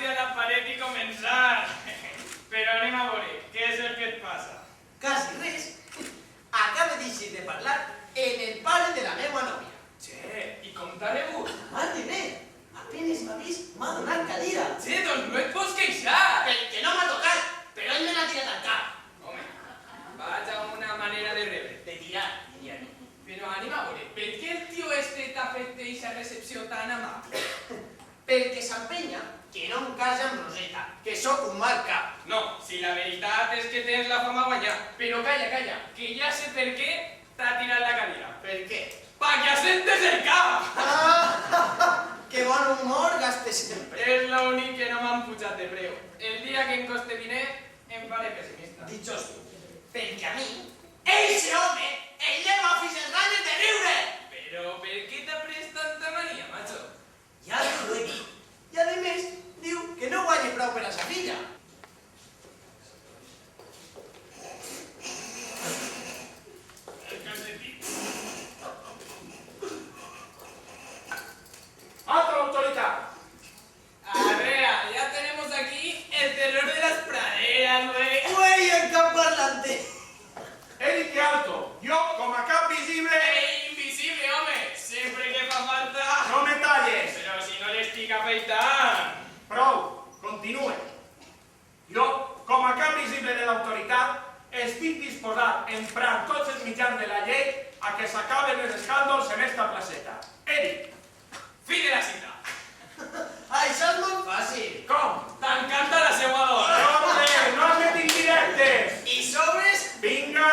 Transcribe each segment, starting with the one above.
clavarte a la paret i començar. Però anem a veure, què és el que et passa? Quasi res. Acaba d'eixir de parlar en el pare de la meva nòvia. Che, i com t'ha rebut? Mare bé, apenes m'ha vist, m'ha donat cadira. Che, doncs no et pots queixar. Perquè no m'ha tocat, però ell me l'ha tirat al cap. Home, vaig a una manera de rebre. De tirar, diria. Però anem a veure, per què el tio este t'ha fet eixa recepció tan amable? Perquè s'empenya que no em casa amb Roseta, que sóc un mal cap. No, si la veritat és que tens la fama guanyada. Però calla, calla, que ja sé per què t'ha tirat la cadira. Per què? Pa que assentes el cap! Que bon humor gastes sempre. És l'únic que no m'han pujat de preu. El dia que em coste diner, em faré pessimista. Ditxos tu, perquè a mi, eixe home, el lleva fins els ganes de riure. Però per què t'ha pres tanta mania, macho? Ja t'ho he dit. I a més, diu que no guanya prou per a sa filla. El calcetín. ¡Alta autoridad! Arrea, ya tenemos aquí el terror de las praderas, güey. Güey, el cap parlante. Eric Alto, yo como acá visible... Invisible, home! Sempre que fa falta... No me talles! Però si no l'estic afeitant! Prou, continue. Jo, com a cap visible de l'autoritat, estic disposat a emprar tots els mitjans de la llei a que s'acaben els escàndols en esta placeta. Eric, Fi de la cita! Això és molt fàcil. com? T'encanta la seua dona! Hombre, no es metin directes! I sobres... Vinga!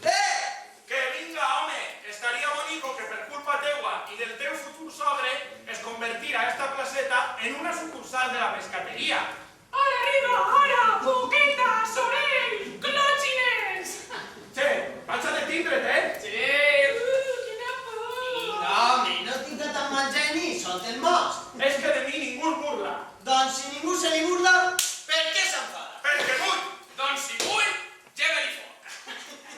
Que vinga, home! Estaria bonico que per culpa teua i del teu futur sogre es convertira esta placeta en una sucursal de la pescateria. Ara arriba, ara! Boqueta, sorell, clòtxines! Che, vaig a detindre't, eh? Quina por! Vinga, home, no tinc tan mal geni, solta el mos. És que de mi ningú es burla. Doncs si ningú se li burla, per què s'enfada? Perquè vull! Doncs si vull, lleva-li foc!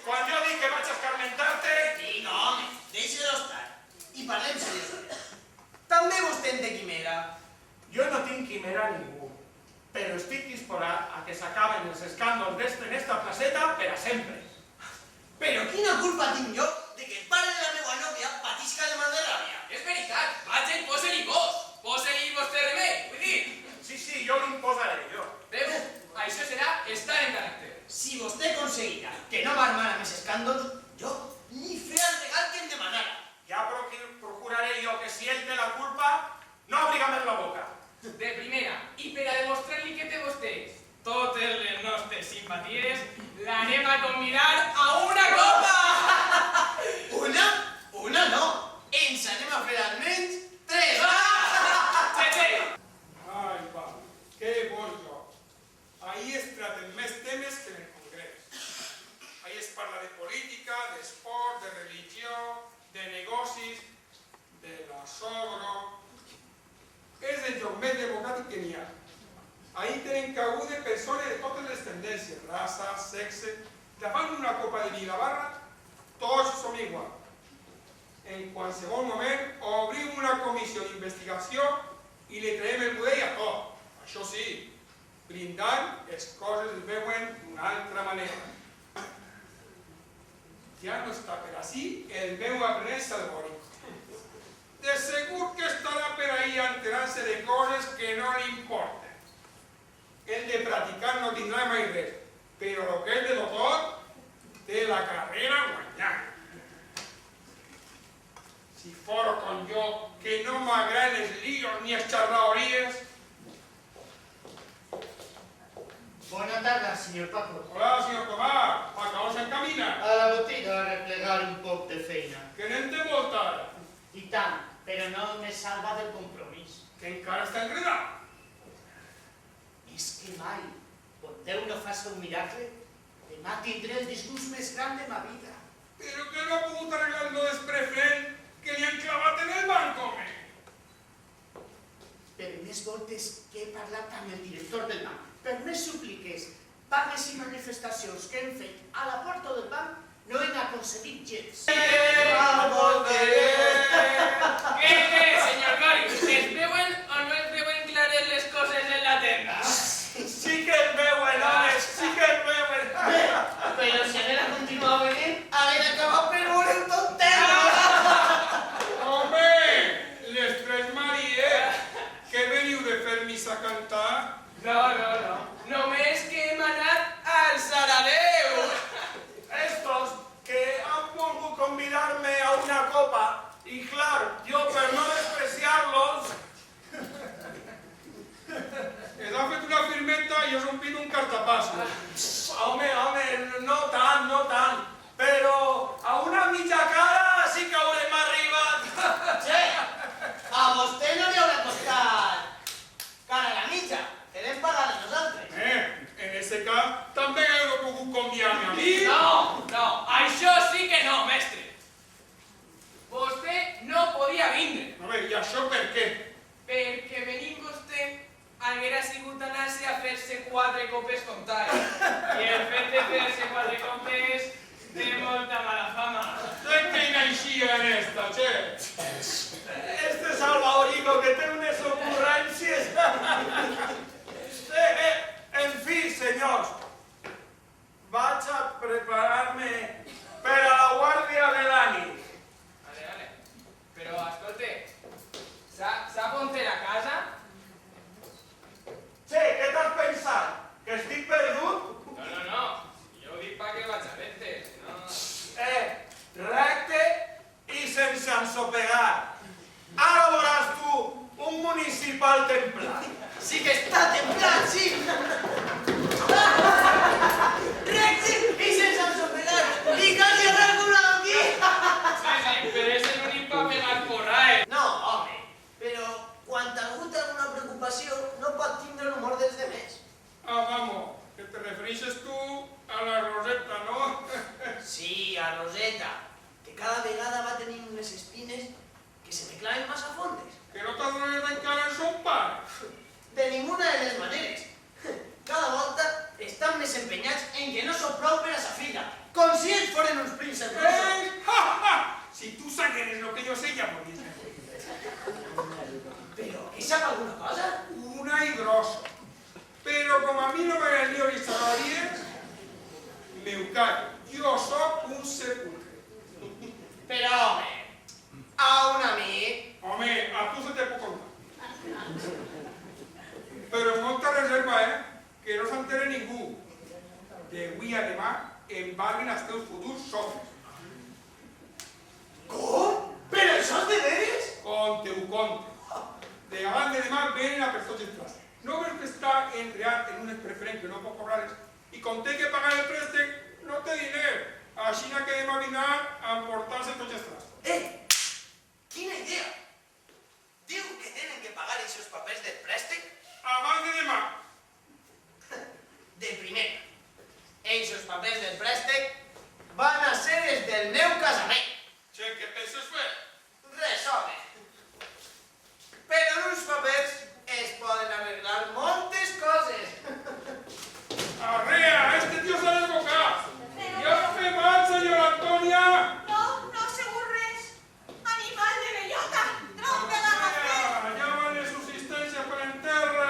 Quan jo dic que vaig a escarmentar-te... Vinga, home, deixa-lo estar. I parlem seriosament. També vostè en té quimera. Jo no tinc quimera a ningú, però estic disposat a que s'acaben els escàndols en esta placeta per a sempre. Però quina culpa tinc jo de que el pare de la meva nòvia patisca de mal de ràbia? És veritat, vaig i posa-li vos! Posa-li vostè remei, vull dir... Sí, jo l'imposaré, jo. Veu? Això serà estar en caràcter. Si vostè aconseguirà que no m'armara més escàndols, jo li faré el regal que em demanara. Ja procuraré jo que si ell té la culpa, no obliga més la boca. De primera, i per a demostrar-li que té vostè totes les nostres simpaties, l'anem a convidar a una copa! Una no. Ens anem a fer almenys 3. Tete! Ai, va, què vol jo? Ahí es traten més temes que en el Congrés. Ahí es parla de política, d'esport, de religió, de negocis, de la sogro... És el lloc més democràtic que n'hi ha. Ahí tenen cabuda persones de totes les tendències, raça, sexe... Davant una copa de vi a la barra, tots som iguals. En qualsevol moment obrim una comissió d'investigació i li traiem el budell a tot. Això sí, brindant les coses es veuen d'una altra manera. Ja no està per ací el meu aprenent salvòric. De segur que estarà per ahí enterant-se de coses que no li importen. El de practicar no tindrà mai res, però el que és de tot, té la carrera guanyada. Si fora com jo, que no m'agraden els líos ni les xarraories. Bona tarda, senyor Paco. Hola, senyor Tomàs, a on s'encamina? A la botiga a replegar un poc de feina. Que n'hem de voltar, I tant, però no me salva del compromís. que encara està enredat. És que mai, quan Déu no faça un miracle, demà tindré el disgust més gran de ma vida. Però que no ha pogut arreglar lo despreferent que li han clavat en el banc, home. Per més voltes que he parlat amb el director del banc, per més súpliques, pagues i manifestacions que hem fet a la porta del banc, no hem aconseguit gens. Què, senyor Gori? Es veuen o no es veuen clares les coses despatxet. Este salvaorico que té unes ocurrències. En fi, senyors, vaig a preparar-me per a la guàrdia de la nit. Vale. Però, escolta, sap on té la casa? Che, què t'has pensat? Que estic perdut? No. Jo ho dic perquè vaig a verte, si no... Recte i sense ensopegar. Ara veuràs tu un municipal templat. Sí que està templat, sí! Recte i sense ensopegar! I quasi regulado aquí! Sí, però ese l'únic pa pegar porrae. No, home, però quan algú té alguna preocupació no pot tindre l'humor dels demés. Ah, vamos, que te refereixes tu a la Roseta, no? Sí, a Roseta, que cada vegada va tenint unes espines que se me claven massa fondes. Que no t'adones encara en son pare. De ninguna de les maneres. Cada volta estan més empenyats en que no sóc prou per a sa filla, com si ells foren uns prínceps russos. ¡Ja! Si tú sabes lo que yo sé, ya podías. Però, que sap alguna cosa? Una y grosso. Pero como a mí no me dio ni sabries, me callo. Yo soy un sepulcre. Però, home, a un amic. Home, a tu se te puedo contar. Pero monta reserva, que no s'entere ningú. D'avui a demà embarguen els teus futurs socis. Com? Però això és de veres? Conte-ho, conte. De abans de demà venen a per tots els plats. No veus que està enreat en unes preferents que no pot cobrar-les i com té que pagar el préstec, no té diner. Així que demà vindran a emportar-se tots els plats. Quina idea! Diu que tenen que pagar aquests papers del préstec? Abans de demà. De primer, aquests papers del préstec van a ser els del meu casament. Che, què penses fer? Res, home. Però en uns papers es poden arreglar moltes coses. Arrea, este tío s'ha desbocat. Ja fe mal, senyora Antònia. No segur res. Animal de bellota, tronca de rafer. Ja van les subsistències per enterre.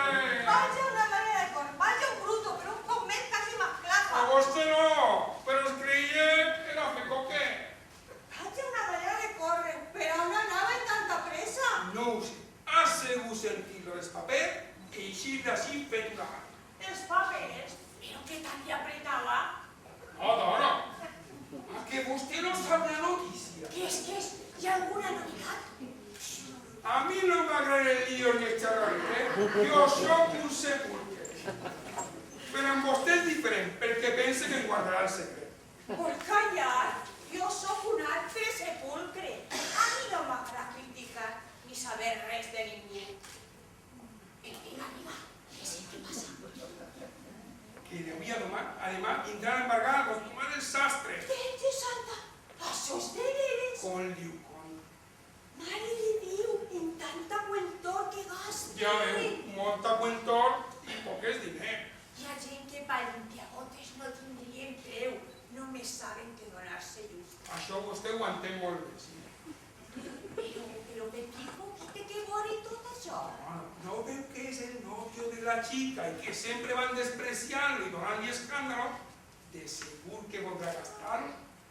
Vaja una manera de cor, vaja un bruto, però un poc més quasi A m'esclafa. vostè no, però es creiem que era fecoque. Vaja una manera de córrer, però on anava en tanta pressa? No ho sé. Has segut sentir-lo dels papers i eixir d'ací fet una mà. Els papers? Però què tant li apretava? No, dona. A que vostè no sap la notícia. Què és? Hi ha alguna novetat? A mi no m'agrada el lío ni el xarraret, Jo soc un sepulcre. Però amb vostè és diferent, perquè pensa que em guardarà el secret. Vol callar? Jo sóc un altre sepulcre. A mi no m'agrada criticar ni saber res de ningú. Vinga, què passa? Que d'avui a demà vindran a embargar a acostumar els sastres. Virge Santa, això és de veres. Com diu, com. Mare de Déu, en tanta buentor que gasta. Ja veu, molta buentor i poques diners. Hi ha gent que per limpiagotes no tindrien preu. Només saben que donar-se just. Això vostè ho entén molt bé, sí. Però Pepico, qui té que veure tot això? No veu que és el novio de la chica i que sempre van despreciant-lo i donant-li escàndalo? De segur que voldrà gastar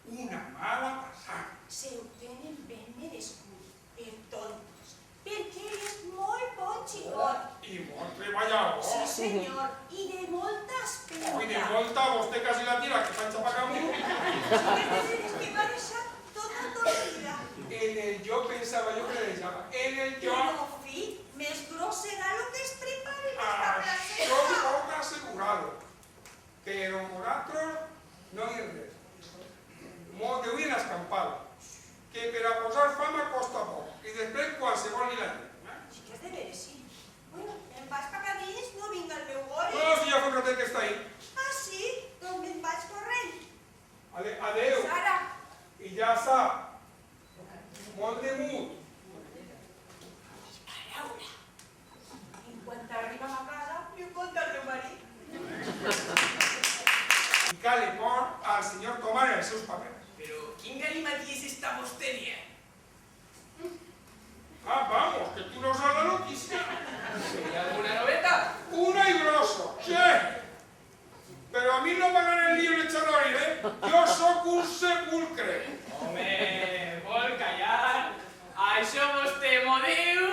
una mala passada. Se ho tenen ben merescut, per tontos, perquè és molt bon xicot. I molt treballador. Sí, senyor, i de molta espera. I de volta vostè quasi la tira, que s'ha enxapat a mi. És que m'ha deixat tota vida. En el jo pensava jo que le deixava. En el jo... Però, fill, més gros serà el que es prepara en esta Això placeta. puc asegurado. Però nosaltres no hi res. Molt de avui en l'escampada. Que per a posar fama costa poc. I després qualsevol li la diu. Sí que és de veres, sí. Bueno, em vas cap a dins, no vinga al meu gore. No, si ja fa un ratet que està ahí. Ah, sí? Doncs me'n vaig corrent. Adeu. Sara, I ja sap. Molt de mut. paraula. En quan arribem a casa, li conta al meu marit. I cal mort al senyor Tomàs i els seus papers. Però quin galimaties està vostè dient? Ah, vamos, que tú no sabes la noticia. ¿Y alguna noveta? Una y grosso, che. Pero a mí no me hagan el lío en echar a ¿eh? Yo soy un sepulcre. Home, vol callar. Això vostè m'ho diu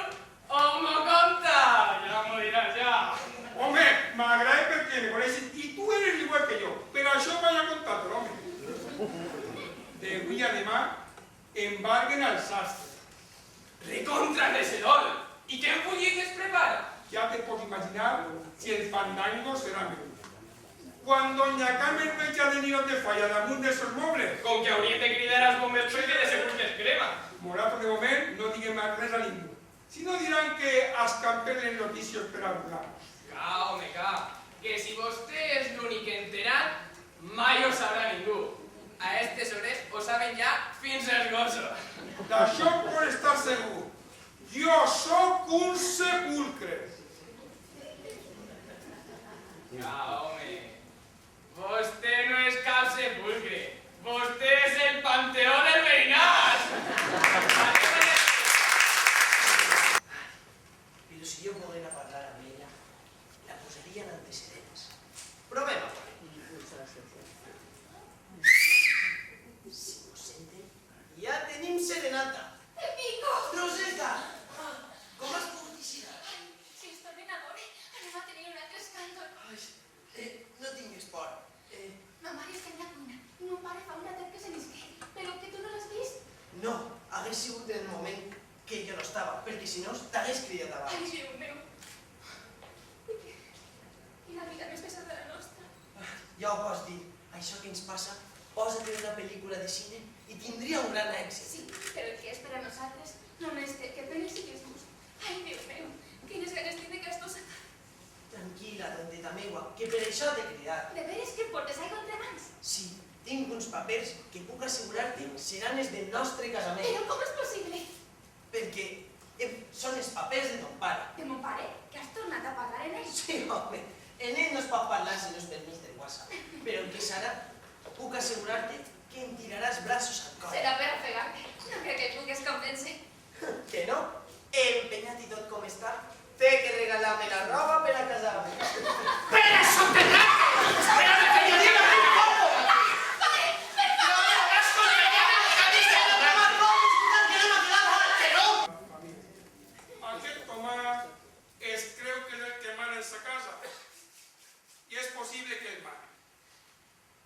o m'ho conta? Ja m'ho diràs, ja. Hombre, me agrada porque me conoces y tú eres igual que yo, pero yo vaya a contártelo, hombre. De Rui, además, embarguen al sastre. Recontra mesedor. I què bullit es prepara? Ya te puedes imaginar si el fandango será menudo. Cuando doña Carmen no echa de ni donde falla damunt de esos muebles, Com que hauríem de cridar als bombers perquè de segur que es crema. Morato de moment no diguen más res a ningú. Si no dirán que escampen les noticias per a burlar-nos. Home, que si vostè és l'únic enterat, mai ho sabrà ningú. A estes hores ho saben ja fins els gossos. D'això por estar segur. Jo sóc un sepulcre. Home, vostè no és cap sepulcre. Vostè és el panteó del veïnat. Però si jo poguera parlar amb ella, la posaria en antecedents. Provem a parlar. Si mos senten, ja tenim serenata. Pico! Roseta! Com has pogut eixir? Si és ordenador, anem a tenir un altre escàndol. No tingues por. Ma mare està en la cuina i mon pare fa una tet que se n'isqué. Però que tu no l'has vist? No, hagués sigut el moment que jo no estava, perquè si no t'hagués cridat Ai, abans. Déu meu. I la vida més pesada de la nostra. Ja ho pots dir, això que ens passa, posa't en una pel·lícula de cine i tindria un gran èxit. Sí, però el que és per a nosaltres només té que penes i disgust. Ai, Déu meu, quines ganes tinc de castosa. Tranquil·la, tonteta meua, que per això t'he cridat. De veres que em portes aigua entre mans? Sí, tinc uns papers que puc assegurar-te seran els del nostre casament. Però com és possible? Perquè són els papers de ton pare. De mon pare, que has tornat a parlar en ell? Sí, home, en ell no es pot parlar si no és per mig del WhatsApp. Però el que serà, puc assegurar-te que em tiraràs braços al cor. Serà per ofegar-me. No crec que et pugues convèncer. Que no? Empenyat i tot com està, té que regalar-me la roba per a casar-me. ¡Pero soterrate! ¡Espérame que yo diga un poco! Pare, per ¡No me hagas con ella! ¡Que no! Aquest Tomàs es creu que és el que mana en sa casa. I és possible que el mana.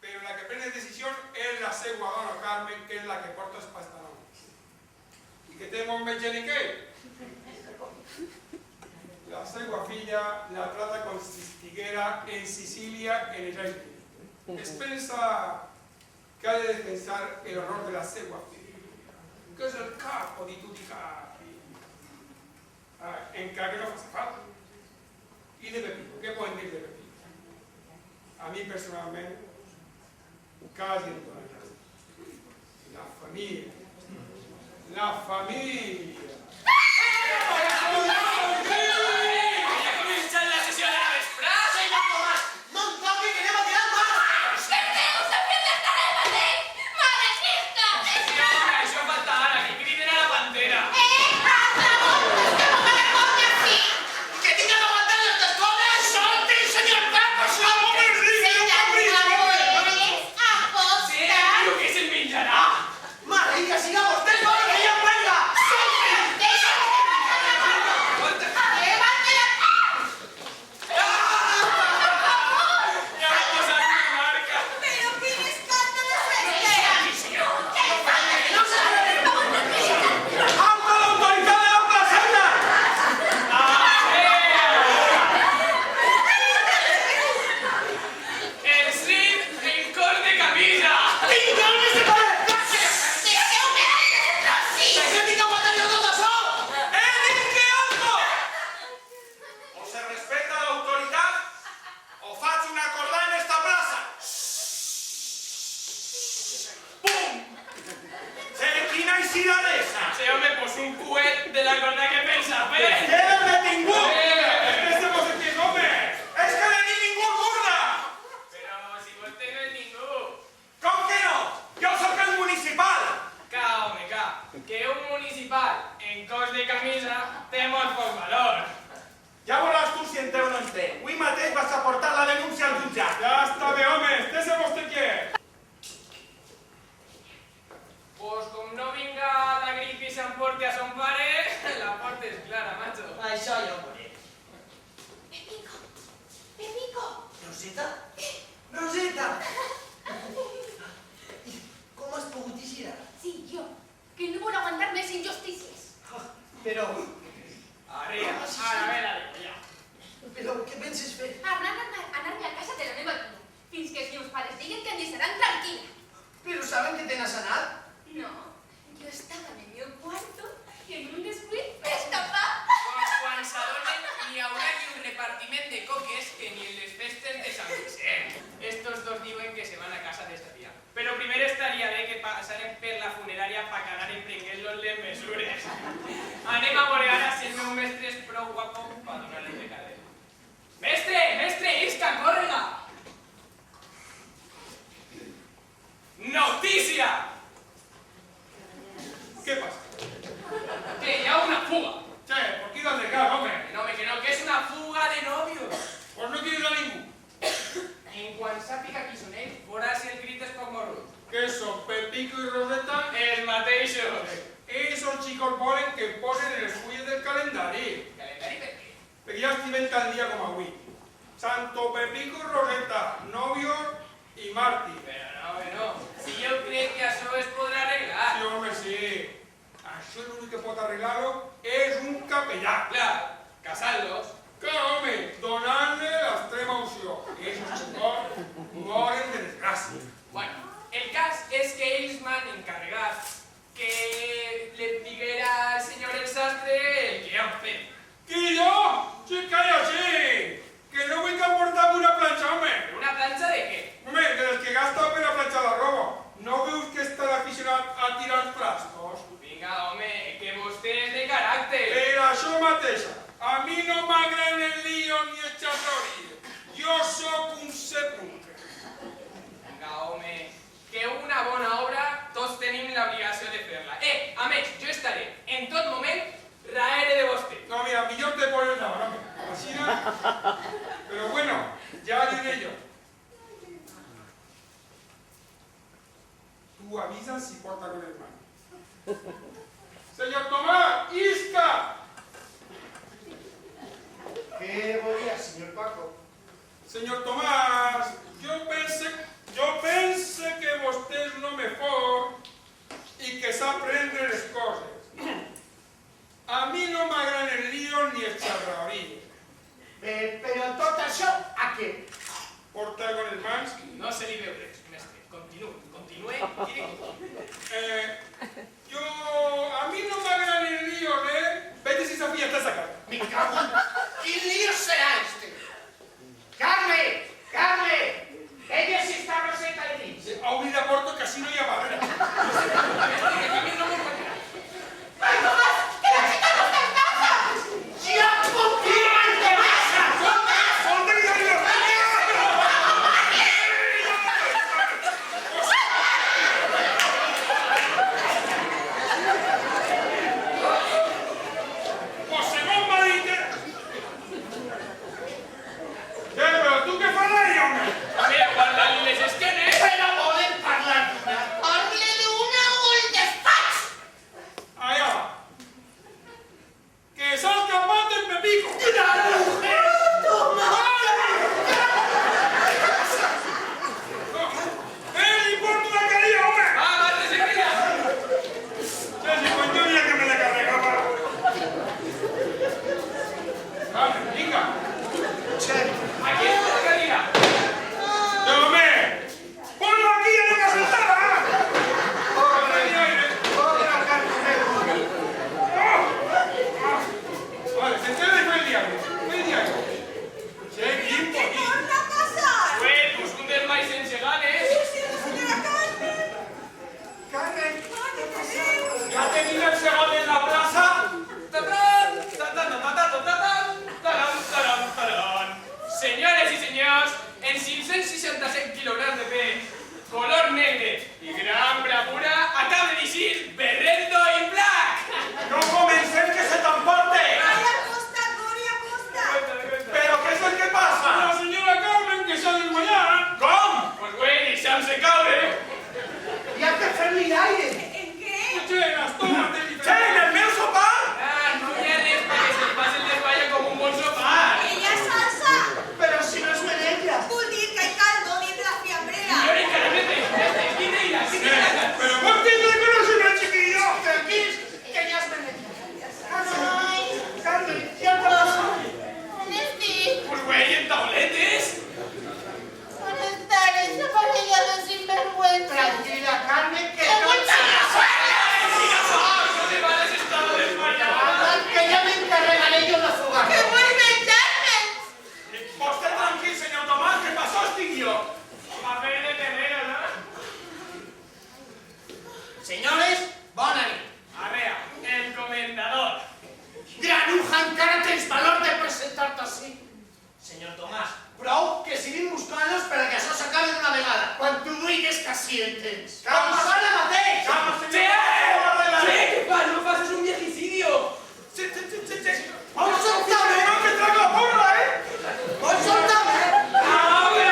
Però la que pren decisions és la seva dona Carmen, que és la que porta els pantalons. I que té molt més gent que ell. La seva filla la trata com si estiguera en Sicília en el Reino. Es pensa que ha de defensar el honor de la seva filla, que és el capo di tutti capi. Encara que no faci falta. I de Pepito, què poden dir de Pepito? A mi personalment, quasi em dóna la família. La família. Ja ha començat la sessió de la vesprada. Senyor Tomàs, no em toqui que anem a tirar mar! Per Déu, sempre m'està el mateix! Mare Crista! Sí, home, això falta ara, que criden a la pantera. ¡Que tinga que aguantar estas cosas! ¡Solte, señor Paco! ¡Somos el río! Sí, però què se'n menjarà? ¡Mare, que siga vostè solo que ella venga! Ja m'ha posat una marca. Però quin escàndol és este! ¡Alto la autoridad de la placenta! El Cid en cor de camisa. ¡Que tinga que aguantar jo tot això! ¡Dit que alto! O se respeta la autoridad o faig una acordada en esta plaza. ¡Pum! Selectina y ciradesa. Sí, home, pues un cuet de la corda que pensa fer. ¡Quedas detingut! ¡Este se vos entiende, hombre! ¡Es que de ni ningú curda! Però si vostè no és ningú. Com que no? Jo sóc el municipal! Home, que un municipal en cos de camisa, te mos por valor. Ja veuràs tu si en té o no en té. Avui mateix vas a portar la denúncia al jutjat. Ja està bé, home, este vostè què? Pues com no vinga la grip i s'emporti a son pare, la porta és clara, macho. Això ja ho veuré. Pepico, Pepico. Roseta? Roseta! Com has pogut eixir ara? Sí, jo, que no vol aguantar més injustícies. Però... Arriba, ara ve la ja. Però què penses fer? Anar-me a casa de la meva tia, fins que els meus pares diguen que em deixaran tranquil·la. Però saben que te n'has anat? No, jo estava en el meu quarto i en un descuit m'escapà. Pues quan s'adonen hi haurà aquí un repartiment de coques que ni les festen de Sant Vicent. Estos dos diuen que se van a casa d'esta tia. Però primer estaria bé que passaren per la funerària pa que anaren prenguent-los les mesures. Anem a veure ara si el meu mestre és prou guapo pa donar-li un recadet. Mestre, mestre, isca, córrega! Notícia! ¿Qué pasa? Que hi ha una fuga. Che, ¿por qué ibas de cara, hombre? Que no, que és una fuga de novios. Pues no quieres a ningú. En quan sàpiga qui són ells, veuràs si el crit és poc morrut. ¿Qué son, Pepico y Roseta? Els mateixos. Esos chicos volen que posen en els fulles del calendari. Calendari per què? Perquè ja estivem tal dia com avui. Santo Pepico y Roseta, novios y mártir. Però no. Si jo crec que això es podrà arreglar. Sí, home, sí. Això l'únic que pot arreglar-ho és un capellà. Clar, casant-los. Clar, home, donant-li l'extrema unció. I esos xicos moren de desgràcia. Bueno, el cas és que ells m'han encarregat que li diguera al senyor el sastre el que han fet. Qui jo? Sí, calla, sí. Que no vull que em portem una planxa, home. Una planxa de què? Home, de les que gasta per a planxar la roba. No veus que està aficionat a tirar els trastos? Vinga, home, que vostè és de caràcter. Per això mateixa. A mi no m'agraden el lío ni el xarrorí. Jo sóc un sepulcre. Vinga, home, que una bona obra tots tenim l'obligació de fer-la. A més, jo estaré en tot moment darrere de vostè. No, mira, millor te pones la home. Així no. Pero bueno, ya diré yo. Tú avisas si porta con el mano. Señor Tomás, Isca. ¿Qué volía, señor Paco? Señor Tomás, yo pensé que vostè és un home fort i que sap prendre les coses. A mi no m'agraden el lío ni el xarraorí. Però tot això, a què? Portar con el mans. No se li veu res, mestre. Continue i digui. A mi no m'agraden el lío de... Vete si esa filla está sacada. Me cago en... ¿Qué lío será este? ¡Carme! ¡Carme! Ella sí está Roseta allí. Ha oblidat a porto que així no hi ha barrera. ¡Ay, Tomás! ¡Que la chica no está en casa! ¡Ya confirman que vas a Tomás! Pues segons m'ha dit... Però tu què fas ahí, home? Mira, guarda-li les esquenes. Però poden parlar d'una. Parle d'una o el despatx! Allà va. Que s'ha escapat el Pepico. ¡La mujer! ¡Tomás! Li porto una carilla, home! Va, mate-se, crida. Sí, pues yo ya que me la carregaba. Vale, vinga. Aquí està la cadira. No, home! Ponlo aquí en la casentada! Vale, se entera y fue el diario. Fue el diario. Che, quin ¿Qué poquito. van a pasar? Pues, un dels mais sense ganes. Sí, la señora Carmen. Carmen, ¿Qué tenemos? Ja tenim el segon en la plaça. Senyores i senyors, en 567 quilograms de pes, color negre i gran bravura, acaba d'eixir Berrendo i Black. No comencem que se t'ha si entens. Calma, ara mateix! Calma, Che! senyor! Che, què fas? No facis un viejicidio! Vols soltar-me? No me traga la porra, eh? Vols soltar-me? Ah, bé!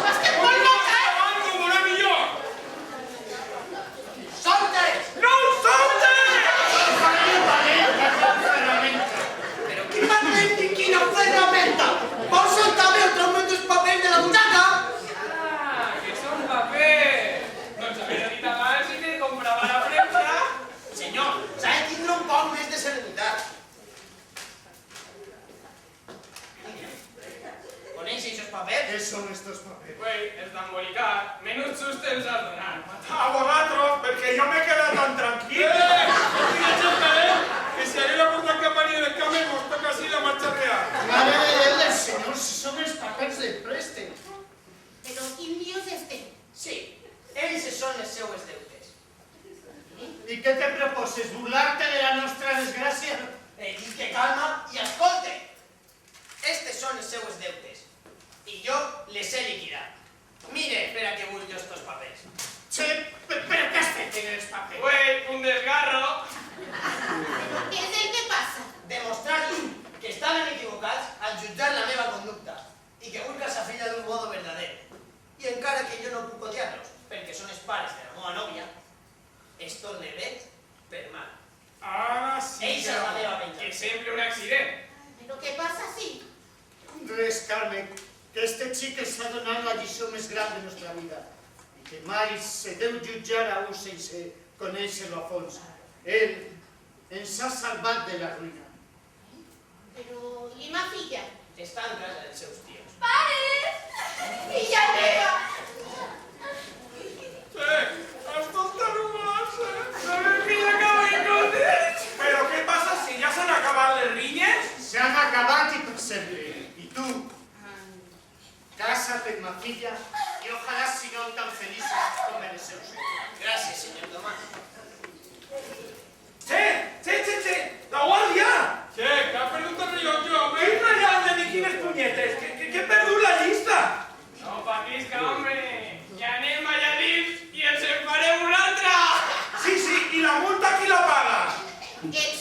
És que vol matar! Abans ho veuré millor! Soltes! No el soltes! Però qui parlem de quina ferramenta? Vols soltar-me o traure't els papers de la butaca? Ah, que son paper! Doncs haver dit abans i te comprava la premsa. Senyor, s'ha de tindre un poc més de serenitat. Coneix aquests papers? ¿Qué son estos papeles? Güey, els d'embolicar, menut susto els has donat. A vosotros, porque yo me he quedado tan tranquilo. Que si haré la porta campanilla del camel, vos toca así la marcha real. Madre de Déu del Senyor, si són els papers del préstec. Però quin lío és este? Sí, ells són les seues deutes. I què te proposes, burlar-te de la nostra desgràcia? Dic que calma i escolte. Estes són les seues deutes. I jo les he liquidat. Mire, per a què vull jo estos papers. Che, però què has fet en els papers? Güey, un desgarro. Què és el que passa? Demostrar-los que estaven equivocats al jutjar la meva conducta i que vull casar filla d'un modo verdader. I encara que jo no puc odiar-los, perquè són els pares de la meva nòvia, esto le veig per mal. Ara sí Eixa és la meva Que venjança. sempre un accident. Però què passa sí? Res, Carme, que este xic ens ha donat la lliçó més gran de nostra vida i que mai se deu jutjar a un sense conèixer-lo a fons. Ell ens ha salvat de la ruïna. Però i ma filla? Està en casa dels seus tios. Pares! Filla meva! Escolta nomás, ¿Sabes que ya acabo de comer? Pero ¿qué pasa si ya se han acabado las riñes? S'han acabat i per sempre. I tu, casa't amb ma filla i ojalà sigueu tan feliços com els seus fills. Gràcies, senyor Tomàs. Che, la guardia. Che, que has perdut el rellotge, home! ¿Qué rayas de quines puñetes? ¿Qué perdú la lista? No patisca, hombre. Ja anem allà dins i ens en farem una altra. Sí, y la multa qui la paga. Que